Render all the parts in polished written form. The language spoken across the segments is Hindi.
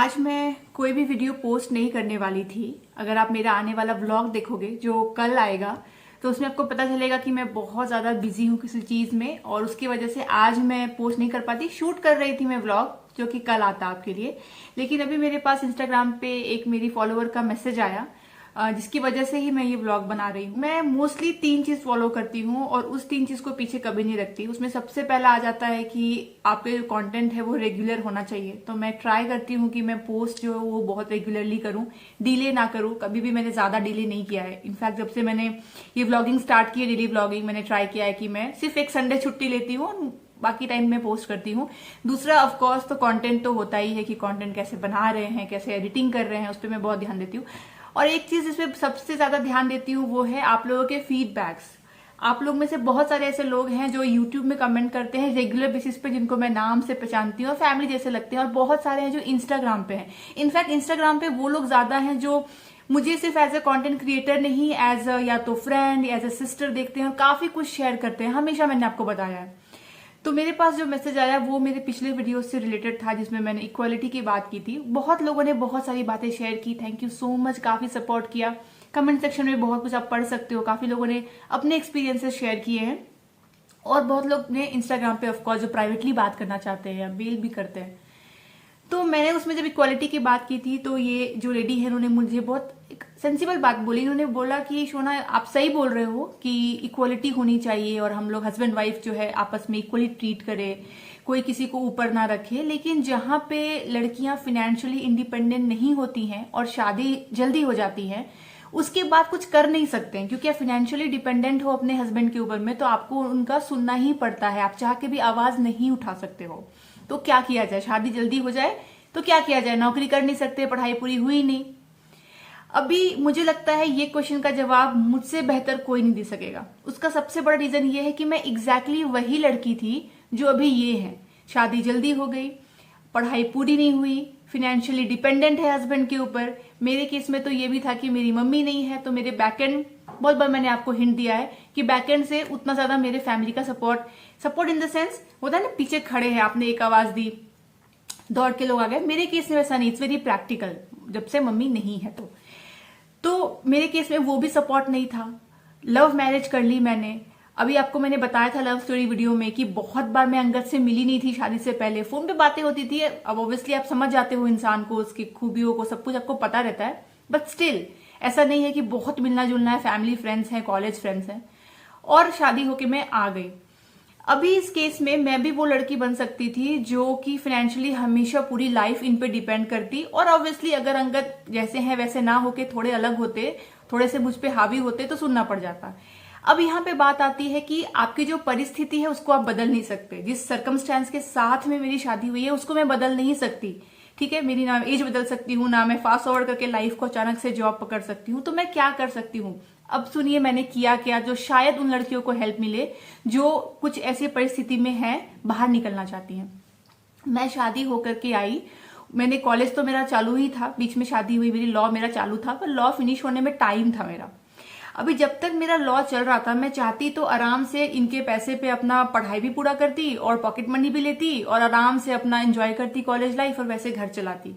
आज मैं कोई भी वीडियो पोस्ट नहीं करने वाली थी। अगर आप मेरा आने वाला व्लॉग देखोगे जो कल आएगा तो उसमें आपको पता चलेगा कि मैं बहुत ज़्यादा बिजी हूँ किसी चीज़ में और उसकी वजह से आज मैं पोस्ट नहीं कर पाती। शूट कर रही थी मैं व्लॉग जो कि कल आता आपके लिए, लेकिन अभी मेरे पास इंस्टाग्राम पे एक मेरी फॉलोअर का मैसेज आया जिसकी वजह से ही मैं ये व्लॉग बना रही हूँ। मैं मोस्टली 3 चीज फॉलो करती हूँ और उस 3 चीज को पीछे कभी नहीं रखती। उसमें सबसे पहला आ जाता है कि आपके जो कंटेंट है वो रेगुलर होना चाहिए। तो मैं ट्राई करती हूँ कि मैं पोस्ट जो है वो बहुत रेगुलरली करूँ, डिले ना करूँ। कभी भी मैंने ज्यादा डिले नहीं किया है। इनफैक्ट जब से मैंने ये व्लॉगिंग स्टार्ट की है, डेली व्लॉगिंग, मैंने ट्राई किया है कि मैं सिर्फ एक संडे छुट्टी लेती हूँ, बाकी टाइम में पोस्ट करती हूँ। दूसरा ऑफ कोर्स तो कंटेंट तो होता ही है कि कंटेंट कैसे बना रहे हैं, कैसे एडिटिंग कर रहे हैं, उस पर मैं बहुत ध्यान देती हूँ। और एक चीज इसमें सबसे ज्यादा ध्यान देती हूँ वो है आप लोगों के फीडबैक्स। आप लोग में से बहुत सारे ऐसे लोग हैं जो यूट्यूब में कमेंट करते हैं रेगुलर बेसिस पे, जिनको मैं नाम से पहचानती हूँ और फैमिली जैसे लगते हैं, और बहुत सारे हैं जो इंस्टाग्राम पे हैं। इनफैक्ट इंस्टाग्राम पे वो लोग ज्यादा हैं जो मुझे सिर्फ एज ए कंटेंट क्रिएटर नहीं, एज या तो फ्रेंड, एज ए सिस्टर देखते हैं और काफी कुछ शेयर करते हैं। हमेशा मैंने आपको बताया है। तो मेरे पास जो मैसेज आया वो मेरे पिछले वीडियो से रिलेटेड था जिसमें मैंने इक्वालिटी की बात की थी। बहुत लोगों ने बहुत सारी बातें शेयर की, थैंक यू सो मच, काफी सपोर्ट किया। कमेंट सेक्शन में बहुत कुछ आप पढ़ सकते हो। काफी लोगों ने अपने एक्सपीरियंसेस शेयर किए हैं और बहुत लोग ने इंस्टाग्राम पे ऑफकोर्स जो प्राइवेटली बात करना चाहते हैं या मेल भी करते हैं। तो मैंने उसमें जब इक्वालिटी की बात की थी तो ये जो लेडी है उन्होंने मुझे बहुत एक सेंसिबल बात बोली। उन्होंने बोला कि शोना आप सही बोल रहे हो कि इक्वालिटी होनी चाहिए और हम लोग हस्बैंड वाइफ जो है आपस में इक्वली ट्रीट करे, कोई किसी को ऊपर ना रखे। लेकिन जहां पे लड़कियां फाइनेंशियली इंडिपेंडेंट नहीं होती हैं और शादी जल्दी हो जाती है उसके बाद कुछ कर नहीं सकते हैं, क्योंकि आप फाइनेंशियली डिपेंडेंट हो अपने हस्बैंड के ऊपर में तो आपको उनका सुनना ही पड़ता है। आप चाह के भी आवाज नहीं उठा सकते हो। तो क्या किया जाए? शादी जल्दी हो जाए तो क्या किया जाए? नौकरी कर नहीं सकते, पढ़ाई पूरी हुई नहीं। अभी मुझे लगता है ये क्वेश्चन का जवाब मुझसे बेहतर कोई नहीं दे सकेगा। उसका सबसे बड़ा रीजन ये है कि मैं एग्जैक्टली वही लड़की थी जो अभी ये है। शादी जल्दी हो गई, पढ़ाई पूरी नहीं हुई, फाइनेंशियली डिपेंडेंट है हस्बैंड के ऊपर। मेरे केस में तो ये भी था कि मेरी मम्मी नहीं है, तो मेरे बैकएंड, बहुत बार मैंने आपको हिंट दिया है कि बैकएंड से उतना ज्यादा मेरे फैमिली का सपोर्ट इन द सेंस होता है ना, पीछे खड़े हैं, आपने एक आवाज दी दौड़ के लोग आ गए। मेरे केस में वैसा नहीं, इट्स वेरी प्रैक्टिकल। जब से मम्मी नहीं है तो मेरे केस में वो भी सपोर्ट नहीं था। लव मैरिज कर ली मैंने। अभी आपको मैंने बताया था लव स्टोरी वीडियो में कि बहुत बार मैं अंगद से मिली नहीं थी शादी से पहले। फोन पे बातें होती थी। अब ऑब्वियसली आप समझ जाते हो इंसान को, उसकी खूबियों को, सब कुछ आपको पता रहता है, बट स्टिल ऐसा नहीं है कि बहुत मिलना जुलना है। फैमिली फ्रेंड्स हैं, कॉलेज फ्रेंड्स हैं, और शादी होके मैं आ गई। अभी इस केस में मैं भी वो लड़की बन सकती थी जो कि फाइनेंशियली हमेशा पूरी लाइफ इन पे डिपेंड करती, और ऑब्वियसली अगर अंगद जैसे हैं वैसे ना होके थोड़े अलग होते, थोड़े से मुझ पे हावी होते तो सुनना पड़ जाता। अब यहाँ पे बात आती है कि आपकी जो परिस्थिति है उसको आप बदल नहीं सकते। जिस सर्कमस्टेंस के साथ में मेरी शादी हुई है उसको मैं बदल नहीं सकती। ठीक है, मेरी ना एज बदल सकती हूँ, ना मैं फास्ट फॉरवर्ड करके लाइफ को अचानक से जॉब पकड़ सकती हूँ। तो मैं क्या कर सकती हूँ? अब सुनिए मैंने किया क्या जो शायद उन लड़कियों को हेल्प मिले जो कुछ ऐसी परिस्थिति में है, बाहर निकलना चाहती हैं। मैं शादी होकर के आई, मैंने कॉलेज तो मेरा चालू ही था, बीच में शादी हुई मेरी, लॉ मेरा चालू था, पर लॉ फिनिश होने में टाइम था मेरा। अभी जब तक मेरा लॉ चल रहा था मैं चाहती तो आराम से इनके पैसे पे अपना पढ़ाई भी पूरा करती और पॉकेट मनी भी लेती और आराम से अपना एंजॉय करती कॉलेज लाइफ और वैसे घर चलाती।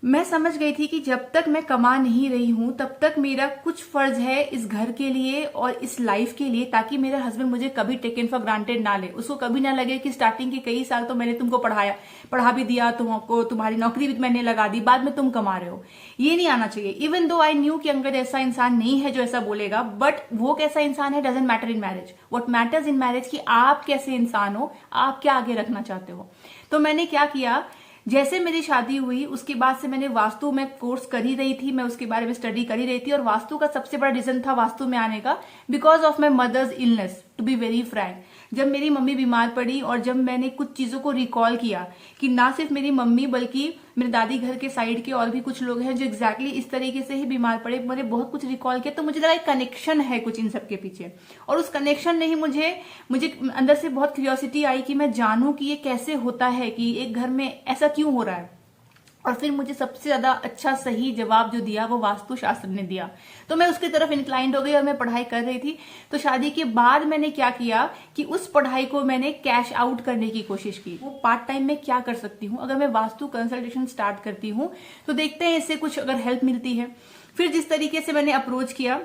मैं समझ गई थी कि जब तक मैं कमा नहीं रही हूं तब तक मेरा कुछ फर्ज है इस घर के लिए और इस लाइफ के लिए, ताकि मेरा हस्बैंड मुझे कभी टेकन फॉर ग्रांटेड ना ले। उसको कभी ना लगे कि स्टार्टिंग के कई साल तो मैंने तुमको पढ़ा भी दिया, तुमको तुम्हारी नौकरी भी मैंने लगा दी, बाद में तुम कमा रहे हो। ये नहीं आना चाहिए। इवन दो आई न्यू कि अंगद ऐसा इंसान नहीं है जो ऐसा बोलेगा, बट वो कैसा इंसान है doesn't matter in marriage. What matters in marriage कि आप कैसे इंसान हो, आप क्या आगे रखना चाहते हो। तो मैंने क्या किया, जैसे मेरी शादी हुई उसके बाद से मैंने वास्तु में कोर्स कर ही रही थी, मैं उसके बारे में स्टडी कर ही रही थी। और वास्तु का सबसे बड़ा रीजन था वास्तु में आने का because of my mother's illness, to be very frank. जब मेरी मम्मी बीमार पड़ी और जब मैंने कुछ चीजों को रिकॉल किया कि ना सिर्फ मेरी मम्मी बल्कि मेरे दादी घर के साइड के और भी कुछ लोग हैं जो एग्जैक्टली इस तरीके से ही बीमार पड़े, मैंने बहुत कुछ रिकॉल किया, तो मुझे लगा एक कनेक्शन है कुछ इन सब के पीछे। और उस कनेक्शन ने ही मुझे अंदर से बहुत क्यूरियोसिटी आई कि मैं जानूं कि ये कैसे होता है, कि एक घर में ऐसा क्यों हो रहा है। और फिर मुझे सबसे ज्यादा अच्छा सही जवाब जो दिया वो वास्तुशास्त्र ने दिया। तो मैं उसकी तरफ इंक्लाइंड हो गई और मैं पढ़ाई कर रही थी। तो शादी के बाद मैंने क्या किया कि उस पढ़ाई को मैंने कैश आउट करने की कोशिश की। वो पार्ट टाइम में क्या कर सकती हूँ, अगर मैं वास्तु कंसल्टेशन स्टार्ट करती हूँ तो देखते हैं इससे कुछ अगर हेल्प मिलती है। फिर जिस तरीके से मैंने अप्रोच किया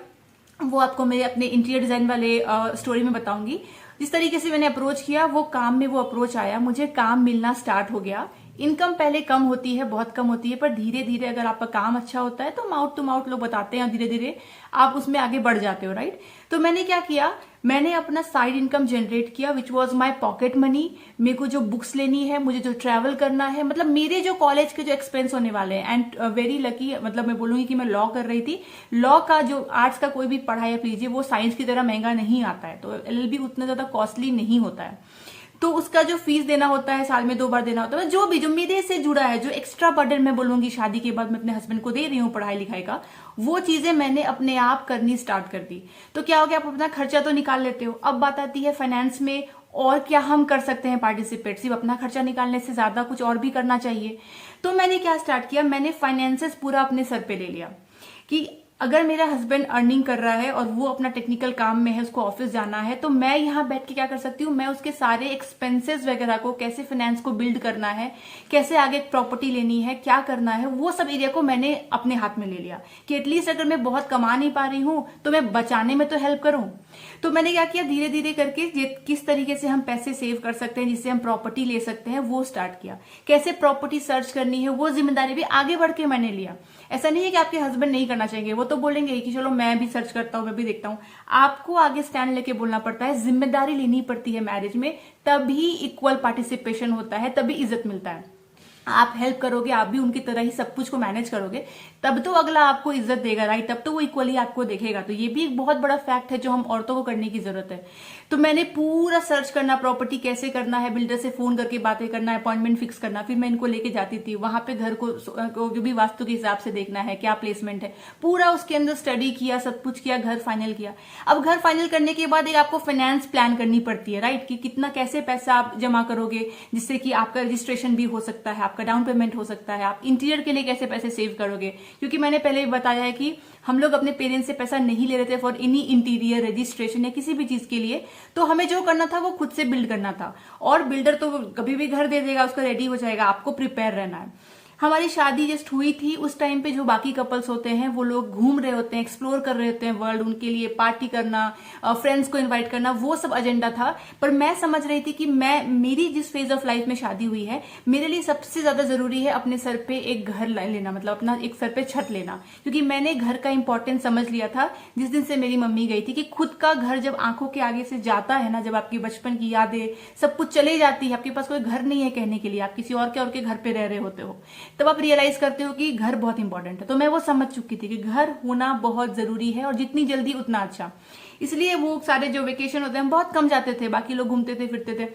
वो आपको मेरे अपने इंटीरियर डिजाइन वाले स्टोरी में बताऊंगी। जिस तरीके से मैंने अप्रोच किया वो काम में वो अप्रोच आया, मुझे काम मिलना स्टार्ट हो गया। इनकम पहले कम होती है, बहुत कम होती है, पर धीरे धीरे अगर आपका काम अच्छा होता है तो माउथ टू माउथ लोग बताते हैं, धीरे धीरे आप उसमें आगे बढ़ जाते हो, राइट। तो मैंने क्या किया, मैंने अपना साइड इनकम जनरेट किया which was my pocket money. मेरे को जो बुक्स लेनी है, मुझे जो ट्रैवल करना है, मतलब मेरे जो कॉलेज के जो एक्सपेंस होने वाले हैं, एंड वेरी लकी, मतलब मैं बोलूंगी कि मैं लॉ कर रही थी। लॉ का जो आर्ट्स का कोई भी पढ़ाई आप लीजिए वो साइंस की तरह महंगा नहीं आता है, तो LLB उतना ज्यादा कॉस्टली नहीं होता है। तो उसका जो फीस देना होता है साल में 2 बार देना होता है, जो भी जो मेरे से जुड़ा है, जो एक्स्ट्रा बर्डन मैं बोलूंगी शादी के बाद मैं अपने हस्बैंड को दे रही हूँ पढ़ाई लिखाई का, वो चीजें मैंने अपने आप करनी स्टार्ट कर दी। तो क्या हो गया, आप अपना खर्चा तो निकाल लेते हो। अब बात आती है फाइनेंस में और क्या हम कर सकते हैं पार्टिसिपेट। सिर्फ अपना खर्चा निकालने से ज्यादा कुछ और भी करना चाहिए। तो मैंने क्या स्टार्ट किया, मैंने फाइनेंसेस पूरा अपने सर पे ले लिया कि अगर मेरा हस्बैंड अर्निंग कर रहा है और वो अपना टेक्निकल काम में है, उसको ऑफिस जाना है, तो मैं यहाँ बैठ के क्या कर सकती हूँ, मैं उसके सारे एक्सपेंसेस वगैरह को, कैसे फाइनेंस को बिल्ड करना है, कैसे आगे प्रॉपर्टी लेनी है, क्या करना है, वो सब एरिया को मैंने अपने हाथ में ले लिया कि एटलीस्ट अगर मैं बहुत कमा नहीं पा रही हूँ तो मैं बचाने में तो हेल्प करूँ। तो मैंने क्या किया, धीरे धीरे करके किस तरीके से हम पैसे सेव कर सकते हैं जिससे हम प्रॉपर्टी ले सकते हैं वो स्टार्ट किया। कैसे प्रॉपर्टी सर्च करनी है वो जिम्मेदारी भी आगे बढ़ के मैंने लिया। ऐसा नहीं है कि आपके हस्बैंड नहीं करना चाहेंगे, वो तो बोलेंगे कि चलो मैं भी सर्च करता हूँ, मैं भी देखता हूँ। आपको आगे स्टैंड लेके बोलना पड़ता है, जिम्मेदारी लेनी पड़ती है मैरिज में, तभी इक्वल पार्टिसिपेशन होता है, तभी इज्जत मिलता है। आप हेल्प करोगे, आप भी उनकी तरह ही सब कुछ को मैनेज करोगे, तब तो अगला आपको इज्जत देगा, राइट, तब तो वो इक्वली आपको देखेगा। तो ये भी एक बहुत बड़ा फैक्ट है जो हम औरतों को करने की जरूरत है। तो मैंने पूरा सर्च करना, प्रॉपर्टी कैसे करना है, बिल्डर से फोन करके बातें करना, अपॉइंटमेंट फिक्स करना, फिर मैं इनको लेके जाती थी वहां पे, घर को जो भी वास्तु के हिसाब से देखना है, क्या प्लेसमेंट है, पूरा उसके अंदर स्टडी किया, सब कुछ किया, घर फाइनल किया। अब घर फाइनल करने के बाद एक आपको फाइनेंस प्लान करनी पड़ती है, राइट, कि कितना कैसे पैसा आप जमा करोगे जिससे कि आपका रजिस्ट्रेशन भी हो सकता है, आपका डाउन पेमेंट हो सकता है, आप इंटीरियर के लिए कैसे पैसे सेव करोगे। क्योंकि मैंने पहले भी बताया है कि हम लोग अपने पेरेंट्स से पैसा नहीं ले रहे थे फॉर एनी इंटीरियर रजिस्ट्रेशन या किसी भी चीज के लिए। तो हमें जो करना था वो खुद से बिल्ड करना था, और बिल्डर तो कभी भी घर दे देगा, उसका रेडी हो जाएगा, आपको प्रिपेयर रहना है। हमारी शादी जस्ट हुई थी, उस टाइम पे जो बाकी कपल्स होते हैं वो लोग घूम रहे होते हैं, एक्सप्लोर कर रहे होते हैं वर्ल्ड, उनके लिए पार्टी करना, फ्रेंड्स को इनवाइट करना, वो सब एजेंडा था। पर मैं समझ रही थी कि मेरी जिस फेज ऑफ लाइफ में शादी हुई है, मेरे लिए सबसे ज्यादा जरूरी है अपने सर पे एक घर लेना, मतलब अपना एक सर पे छत लेना। क्योंकि मैंने घर का इंपॉर्टेंस समझ लिया था जिस दिन से मेरी मम्मी गई थी, कि खुद का घर जब आंखों के आगे से जाता है ना, जब आपकी बचपन की यादें सब कुछ चले जाती है, आपके पास कोई घर नहीं है कहने के लिए, आप किसी और के घर पे रह रहे होते हो, तब आप रियलाइज करते हो कि घर बहुत इंपॉर्टेंट है। तो मैं वो समझ चुकी थी कि घर होना बहुत जरूरी है, और जितनी जल्दी उतना अच्छा। इसलिए वो सारे जो वेकेशन होते हैं हम बहुत कम जाते थे, बाकी लोग घूमते थे फिरते थे,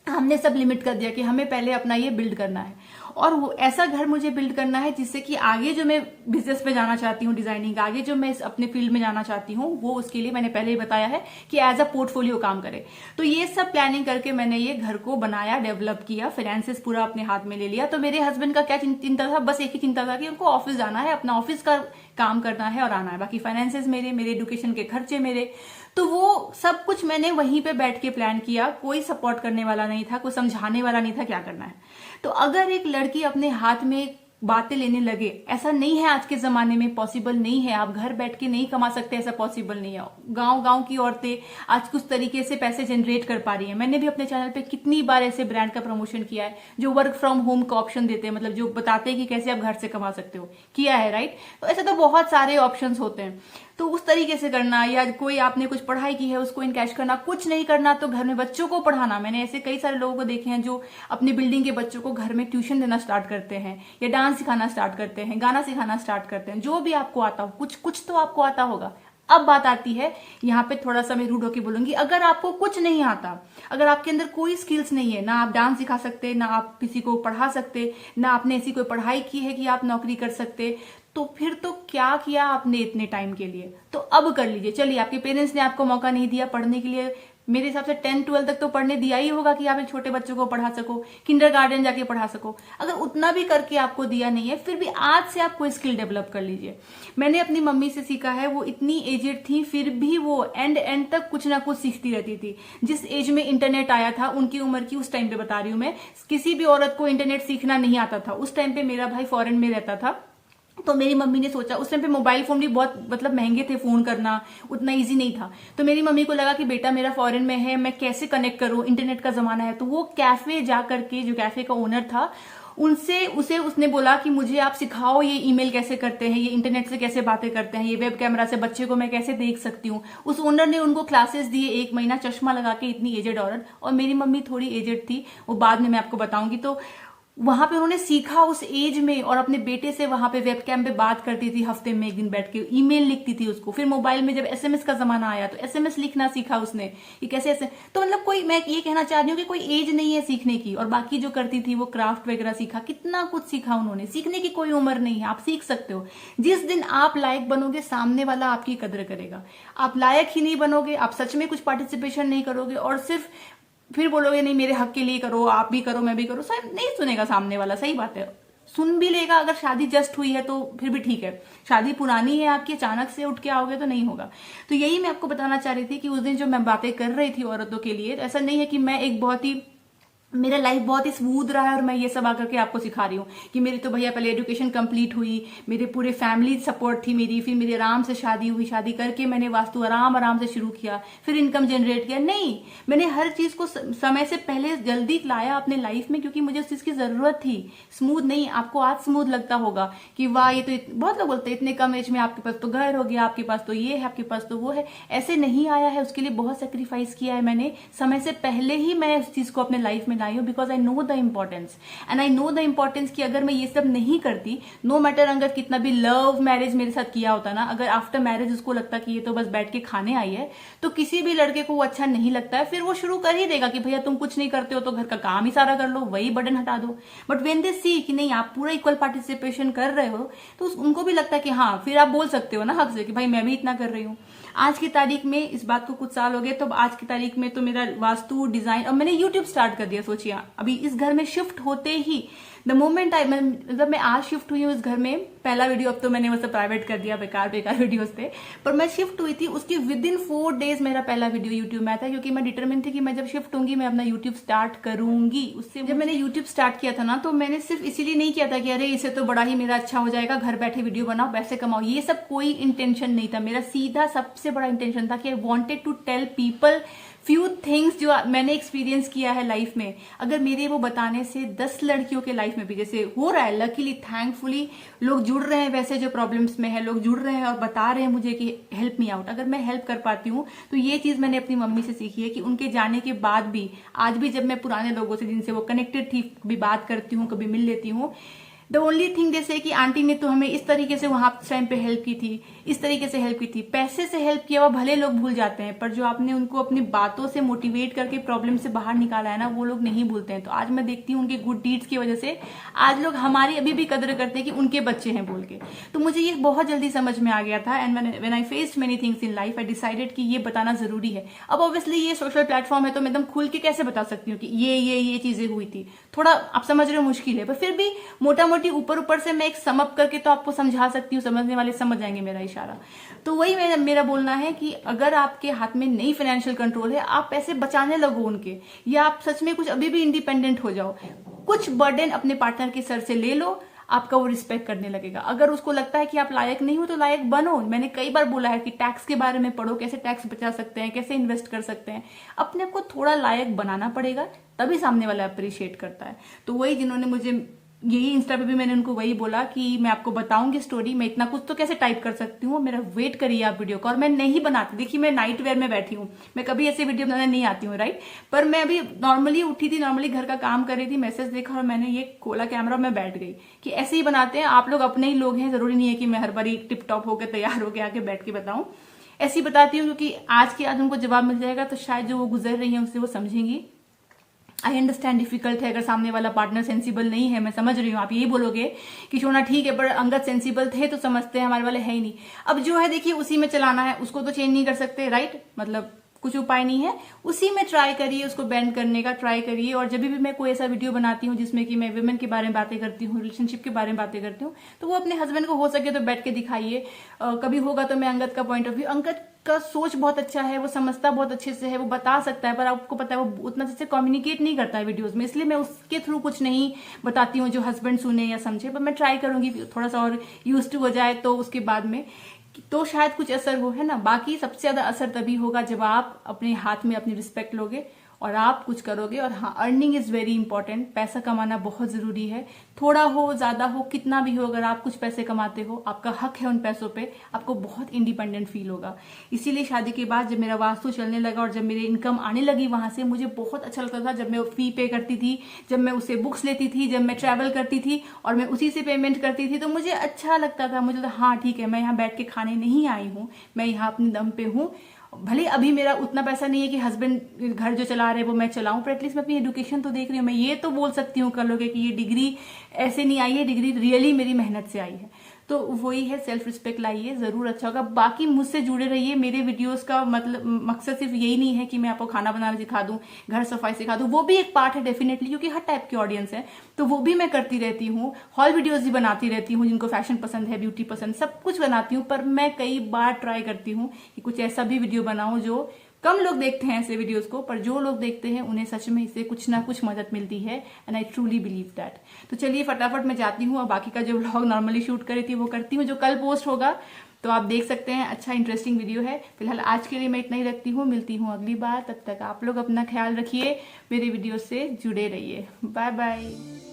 हमने सब लिमिट कर दिया कि हमें पहले अपना ये बिल्ड करना है। और वो ऐसा घर मुझे बिल्ड करना है जिससे कि आगे जो मैं बिजनेस में जाना चाहती हूँ, डिजाइनिंग, आगे जो मैं अपने फील्ड में जाना चाहती हूँ, वो उसके लिए मैंने पहले ही बताया है कि एज अ पोर्टफोलियो काम करे। तो ये सब प्लानिंग करके मैंने ये घर को बनाया, डेवलप किया, फाइनेंसेस पूरा अपने हाथ में ले लिया। तो मेरे हस्बैंड का क्या चिंता था, बस एक ही चिंता था कि उनको ऑफिस जाना है, अपना ऑफिस का काम करना है और आना है, बाकी फाइनेंसेस मेरे एजुकेशन के खर्चे मेरे। तो वो सब कुछ मैंने वहीं पे बैठ के प्लान किया, कोई सपोर्ट करने वाला नहीं था, कोई समझाने वाला नहीं था क्या करना है। तो अगर एक लड़की अपने हाथ में बातें लेने लगे, ऐसा नहीं है आज के जमाने में पॉसिबल नहीं है, आप घर बैठ के नहीं कमा सकते, ऐसा पॉसिबल नहीं है। गांव की औरतें आज कुछ तरीके से पैसे जनरेट कर पा रही हैं। मैंने भी अपने चैनल पे कितनी बार ऐसे ब्रांड का प्रमोशन किया है जो वर्क फ्रॉम होम का ऑप्शन देते हैं, मतलब जो बताते हैं कि कैसे आप घर से कमा सकते हो, किया है, राइट। तो ऐसे तो बहुत सारे ऑप्शंस होते हैं, तो उस तरीके से करना, या कोई आपने कुछ पढ़ाई की है उसको इनकैश करना, कुछ नहीं करना तो घर में बच्चों को पढ़ाना। मैंने ऐसे कई सारे लोगों को देखे हैं जो अपनी बिल्डिंग के बच्चों को घर में ट्यूशन देना स्टार्ट करते हैं, या डांस सिखाना स्टार्ट करते हैं, गाना सिखाना स्टार्ट करते हैं। जो भी आपको आता हो, कुछ तो आपको आता होगा। अब बात आती है, यहाँ पे थोड़ा सा मैं रूड होके बोलूंगी, अगर आपको कुछ नहीं आता, अगर आपके अंदर कोई स्किल्स नहीं है, ना आप डांस सिखा सकते, ना आप किसी को पढ़ा सकते, ना आपने ऐसी कोई पढ़ाई की है कि आप नौकरी कर सकते, तो फिर तो क्या किया आपने इतने टाइम के लिए, तो अब कर लीजिए। चलिए, आपके पेरेंट्स ने आपको मौका नहीं दिया पढ़ने के लिए, मेरे हिसाब से 10-12 तक तो पढ़ने दिया ही होगा कि आप एक छोटे बच्चों को पढ़ा सको, किंडरगार्टन जाके पढ़ा सको। अगर उतना भी करके आपको दिया नहीं है, फिर भी आज से आप कोई स्किल डेवलप कर लीजिए। मैंने अपनी मम्मी से सीखा है, वो इतनी एजेड थी फिर भी वो एंड तक कुछ ना कुछ सीखती रहती थी। जिस एज में इंटरनेट आया था, उनकी उम्र की उस टाइम पे बता रही हूं मैं, किसी भी औरत को इंटरनेट सीखना नहीं आता था। उस टाइम पे मेरा भाई फॉरेन में रहता था, तो मेरी मम्मी ने सोचा, उस टाइम पे मोबाइल फोन भी बहुत मतलब महंगे थे, फोन करना उतना इजी नहीं था। तो मेरी मम्मी को लगा कि बेटा मेरा फॉरेन में है, मैं कैसे कनेक्ट करूं, इंटरनेट का जमाना है। तो वो कैफे जा करके, जो कैफे का ओनर था, उसने बोला कि मुझे आप सिखाओ ये ईमेल कैसे करते हैं, ये इंटरनेट से कैसे बातें करते हैं, ये वेब कैमरा से बच्चे को मैं कैसे देख सकती हूँ। उस ओनर ने उनको क्लासेस दिए 1 महीना, चश्मा लगा के, इतनी एजेड औरत। और मेरी मम्मी थोड़ी एजेड थी, वो बाद में मैं आपको बताऊंगी। तो वहां पे उन्होंने सीखा उस एज में, और अपने बेटे से वहां पे वेबकैम पे बात करती थी, हफ्ते में 1 दिन बैठ के ईमेल लिखती थी उसको। फिर मोबाइल में जब एसएमएस का जमाना आया तो एसएमएस लिखना सीखा उसने कि कैसे ऐसे। तो मतलब कोई, मैं ये कहना चाह रही हूँ कि कोई एज नहीं है सीखने की। और बाकी जो करती थी वो क्राफ्ट वगैरह सीखा, कितना कुछ सीखा उन्होंने। सीखने की कोई उम्र नहीं है, आप सीख सकते हो। जिस दिन आप लायक बनोगे, सामने वाला आपकी कदर करेगा। आप लायक ही नहीं बनोगे, आप सच में कुछ पार्टिसिपेशन नहीं करोगे और सिर्फ फिर बोलोगे नहीं मेरे हक के लिए करो, आप भी करो मैं भी करो, सब नहीं सुनेगा सामने वाला। सही बात है, सुन भी लेगा अगर शादी जस्ट हुई है तो फिर भी ठीक है। शादी पुरानी है आपकी, अचानक से उठ के आओगे तो नहीं होगा। तो यही मैं आपको बताना चाह रही थी कि उस दिन जो मैं बातें कर रही थी औरतों के लिए, तो ऐसा नहीं है कि मैं एक बहुत ही, मेरा लाइफ बहुत ही स्मूथ रहा है और मैं ये सब आकर के आपको सिखा रही हूँ कि मेरी तो भैया पहले एजुकेशन कंप्लीट हुई, मेरे पूरे फैमिली सपोर्ट थी मेरी, फिर मेरी आराम से शादी हुई, शादी करके मैंने वास्तु आराम से शुरू किया, फिर इनकम जनरेट किया। नहीं, मैंने हर चीज को समय से पहले जल्दी लाया अपने लाइफ में, क्योंकि मुझे उस चीज की जरूरत थी। स्मूथ नहीं, आपको आज स्मूथ लगता होगा कि वाह ये तो, बहुत लोग बोलते हैं इतने कम एज में आपके पास तो घर हो गया, आपके पास तो ये है, आपके पास तो वो है। ऐसे नहीं आया है, उसके लिए बहुत सेक्रीफाइस किया है मैंने। समय से पहले ही मैं उस चीज को अपने लाइफ में लाई हूँ, because I know the importance and I know the importance कि अगर मैं ये सब नहीं करती, नो मैटर अगर कितना भी लव मैरिज मेरे साथ किया होता ना, अगर आफ्टर मैरिज उसको लगता कि ये तो बस बैठ के खाने आई है, तो किसी भी लड़के को वो अच्छा नहीं लगता है। फिर वो शुरू कर ही देगा कि भैया तुम कुछ नहीं करते हो तो घर का काम ही सारा कर लो, वही बर्डन हटा दो। बट वेन दे सी कि नहीं आप पूरा इक्वल पार्टिसिपेशन कर रहे हो, तो उनको भी लगता है कि हाँ, फिर आप बोल सकते हो ना हक से कि भाई मैं भी इतना कर रही हूँ। आज की तारीख में, इस बात को कुछ साल हो गए, तो आज की तारीख में तो मेरा वास्तु डिजाइन, और मैंने यूट्यूब स्टार्ट कर दिया। सोचिए अभी इस घर में शिफ्ट होते ही, द मोमेंट आई, मतलब मैं आज शिफ्ट हुई हूँ इस घर में, पहला वीडियो अब तो मैंने वो सब प्राइवेट कर दिया, बेकार वीडियोस थे, पर मैं शिफ्ट हुई थी उसकी विद इन 4 डेज मेरा पहला वीडियो यूट्यूब में था, क्योंकि मैं डिटरमिन थी कि मैं जब शिफ्ट होंगी मैं अपना यूट्यूब स्टार्ट करूंगी। उससे जब मैंने यूट्यूब स्टार्ट किया था ना, तो मैंने सिर्फ इसीलिए नहीं किया था कि अरे इसे तो बड़ा ही मेरा अच्छा हो जाएगा, घर बैठे वीडियो बनाओ पैसे कमाओ, ये सब कोई इंटेंशन नहीं था मेरा। सीधा सबसे बड़ा इंटेंशन था कि I wanted to tell people few things जो मैंने एक्सपीरियंस किया है लाइफ में। अगर मेरे वो बताने से 10 लड़कियों के लाइफ में भी जैसे हो रहा है, लकीली थैंकफुली लोग जुड़ रहे हैं, वैसे जो प्रॉब्लम्स में है लोग जुड़ रहे हैं और बता रहे हैं मुझे कि हेल्प मी आउट, अगर मैं हेल्प कर पाती हूँ तो ये चीज मैंने अपनी मम्मी से सीखी है कि उनके जाने के बाद भी आज भी जब मैं पुराने लोगों से जिनसे वो कनेक्टेड थी, कभी बात करती हूँ, कभी मिल लेती हूँ, द ओनली थिंग जैसे कि आंटी ने तो हमें इस तरीके से वहां टाइम पे हेल्प की थी, इस तरीके से हेल्प की थी, पैसे से हेल्प किया, वो भले लोग भूल जाते हैं, पर जो आपने उनको अपनी बातों से मोटिवेट करके प्रॉब्लम से बाहर निकाला है ना, वो लोग नहीं भूलते हैं। तो आज मैं देखती हूँ उनके गुड डीड्स की वजह से आज लोग हमारी अभी भी कदर करते हैं कि उनके बच्चे हैं बोल के। तो मुझे ये बहुत जल्दी समझ में आ गया था and when I faced many things in life I decided कि ये बताना जरूरी है। अब ऑब्वियसली ये सोशल प्लेटफॉर्म है तो मैं एकदम खुल के कैसे बता सकती हूँ कि ये चीजें हुई थी, थोड़ा आप समझ रहे हो मुश्किल है, पर फिर भी मोटा मोटी ऊपर से मैं एक समअप करके तो आपको समझा सकती हूँ, समझने वाले समझ जाएंगे मेरा इशारा। तो वही मेरा बोलना है कि अगर आपके हाथ में नहीं फाइनेंशियल कंट्रोल है, आप पैसे बचाने लगो उनके, या आप सच में कुछ अभी भी इंडिपेंडेंट हो जाओ, कुछ बर्डन अपने पार्टनर के सर से ले लो, आपका वो रिस्पेक्ट करने लगेगा। अगर उसको लगता है कि आप लायक नहीं हो तो लायक बनो। मैंने कई बार बोला है कि टैक्स के बारे में पढ़ो, कैसे टैक्स बचा सकते हैं, कैसे इन्वेस्ट कर सकते हैं, अपने को थोड़ा लायक बनाना पड़ेगा, तभी सामने वाला अप्रिशिएट करता है। तो वही जिन्होंने मुझे यही इंस्टा पे भी मैंने उनको वही बोला कि मैं आपको बताऊंगी स्टोरी, मैं इतना कुछ तो कैसे टाइप कर सकती हूँ, मेरा वेट करिए आप वीडियो का। और मैं नहीं बनाती, देखिए मैं नाइट वेयर में बैठी हूँ, मैं कभी ऐसे वीडियो बनाने नहीं आती हूँ, राइट। पर मैं अभी नॉर्मली उठी थी, नॉर्मली घर का काम कर रही थी, मैसेज देखा और मैंने ये खोला कैमरा, मैं बैठ गई कि ऐसे ही बनाते हैं, आप लोग अपने ही लोग हैं, जरूरी नहीं है कि मैं हर बार टिप टॉप होकर तैयार होकर आके बैठ के बताऊं। ऐसी बताती हूँ क्योंकि आज के आज उनको जवाब मिल जाएगा तो शायद जो वो गुजर रही है उससे वो समझेंगी। आई अंडरस्टैंड डिफिकल्ट है अगर सामने वाला पार्टनर सेंसिबल नहीं है, मैं समझ रही हूँ। आप यही बोलोगे कि सोना ठीक है, पर अंगद सेंसिबल थे तो समझते हैं, हमारे वाले है ही नहीं। अब जो है देखिए उसी में चलाना है, उसको तो चेंज नहीं कर सकते, राइट। मतलब कुछ उपाय नहीं है, उसी में ट्राई करिए, उसको बेंड करने का ट्राई करिए। और जब भी मैं कोई ऐसा वीडियो बनाती हूँ जिसमें कि मैं वुमेन के बारे में बातें करती हूँ, रिलेशनशिप के बारे में बातें करती हूँ, तो वो अपने हस्बैंड को हो सके तो बैठ के दिखाइए। कभी होगा तो मैं अंगद का पॉइंट ऑफ व्यू, अंगद का सोच बहुत अच्छा है, वो समझता बहुत अच्छे से है, वो बता सकता है, पर आपको पता है वो उतना अच्छे से कम्युनिकेट नहीं करता है वीडियोस में, इसलिए मैं उसके थ्रू कुछ नहीं बताती हूँ जो हस्बैंड सुने या समझे। पर मैं ट्राई करूंगी थोड़ा सा और यूज टू हो जाए तो उसके बाद में तो शायद कुछ असर हो, है ना। बाकी सबसे ज्यादा असर तभी होगा जब आप अपने हाथ में अपनी रिस्पेक्ट लोगे और आप कुछ करोगे। और हाँ, अर्निंग इज वेरी इंपॉर्टेंट, पैसा कमाना बहुत जरूरी है, थोड़ा हो ज्यादा हो कितना भी हो, अगर आप कुछ पैसे कमाते हो आपका हक है उन पैसों पे, आपको बहुत इंडिपेंडेंट फील होगा। इसीलिए शादी के बाद जब मेरा वास्तु चलने लगा और जब मेरी इनकम आने लगी वहां से, मुझे बहुत अच्छा लगता था। जब मैं फी पे करती थी, जब मैं उससे बुक्स लेती थी, जब मैं ट्रैवल करती थी और मैं उसी से पेमेंट करती थी, तो मुझे अच्छा लगता था। मुझे लगता हाँ ठीक है, मैं यहाँ बैठ के खाने नहीं आई हूँ, मैं यहाँ अपने दम पे हूँ। भले अभी मेरा उतना पैसा नहीं है कि हस्बैंड घर जो चला रहे वो मैं चलाऊं, पर एटलीस्ट मैं अपनी एजुकेशन तो देख रही हूँ। मैं ये तो बोल सकती हूँ कर लोगे कि ये डिग्री ऐसे नहीं आई है, डिग्री रियली मेरी मेहनत से आई है। तो वही है, सेल्फ रिस्पेक्ट लाइए, जरूर अच्छा होगा। बाकी मुझसे जुड़े रहिए, मेरे वीडियोस का मतलब मकसद सिर्फ यही नहीं है कि मैं आपको खाना बनाना सिखा दूं, घर सफाई सिखा दूं, वो भी एक पार्ट है डेफिनेटली, क्योंकि हर टाइप की ऑडियंस है, तो वो भी मैं करती रहती हूँ। हॉल वीडियोस भी बनाती रहती हूँ, जिनको फैशन पसंद है, ब्यूटी पसंद, सब कुछ बनाती हूँ। पर मैं कई बार ट्राई करती हूँ कि कुछ ऐसा भी वीडियो बनाऊं जो कम लोग देखते हैं ऐसे वीडियोस को, पर जो लोग देखते हैं उन्हें सच में इससे कुछ ना कुछ मदद मिलती है, and I truly believe that. तो चलिए फटाफट मैं जाती हूँ और बाकी का जो व्लॉग नॉर्मली शूट कर रही थी वो करती हूँ, जो कल पोस्ट होगा तो आप देख सकते हैं। अच्छा इंटरेस्टिंग वीडियो है। फिलहाल आज के लिए मैं इतना ही रखती हूँ, मिलती हूँ अगली बार। तब तक आप लोग अपना ख्याल रखिए, मेरे वीडियो से जुड़े रहिए। Bye bye.